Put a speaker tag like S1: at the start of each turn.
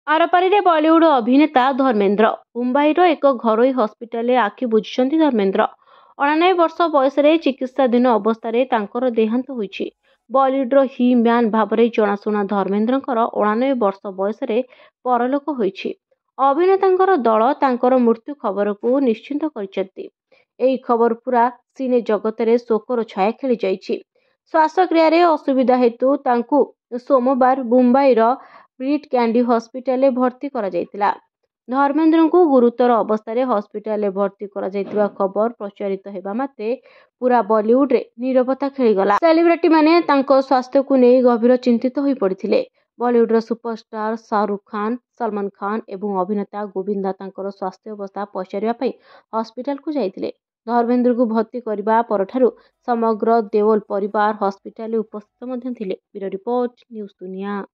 S1: आरपारी बॉलीवुड अभिनेता धर्मेंद्र मुंबईर एक घरोई हस्पिटाल आखि बुझिଛନ୍ତି धर्मेंद्र 89 वर्ष बयस चिकित्साधीन अवस्था तांकर देहांत होइछि। बॉलीवुडर हि म्यान भाव जनाशुना धर्मेंद्रଙ୍କର 89 वर्ष बयस परलोक होइछि। अभिनेतांकर दल तांकर मृत्यु खबर को निश्चिंत करिसेंति। एही खबर पूरा सिने जगत में शोकर छाया खेली जाइछि। श्वासक्रिया रे असुविधा हेतु तांकु सोमवार मुंबईर ब्रिट कैंडी हस्पिटाल भर्ती करा जायतिला। धर्मेंद्र को गुरुतर अवस्था हस्पिटाल भर्ती करा जायतिबा खबर प्रचारित हेबा मात्रे पूरा बॉलीवुड रे नीरवता खेलीगला। सेलिब्रिटी माने तांको स्वास्थ्य को नहीं गभीर चिंतित होई पड़िथिले। बॉलीवुड सुपरस्टार शाहरुख खान, सलमान खान एवं अभिनेता गोविंदा तांकर स्वास्थ्य अवस्था पचारिबा पई हस्पिटाल को जायतिले। धर्मेंद्र को भर्ती करबा परठारु समग्र देओल परिवार हस्पिटाल उपस्थित मध्य थिले। ब्यूरो रिपोर्ट, न्यूज दुनिया।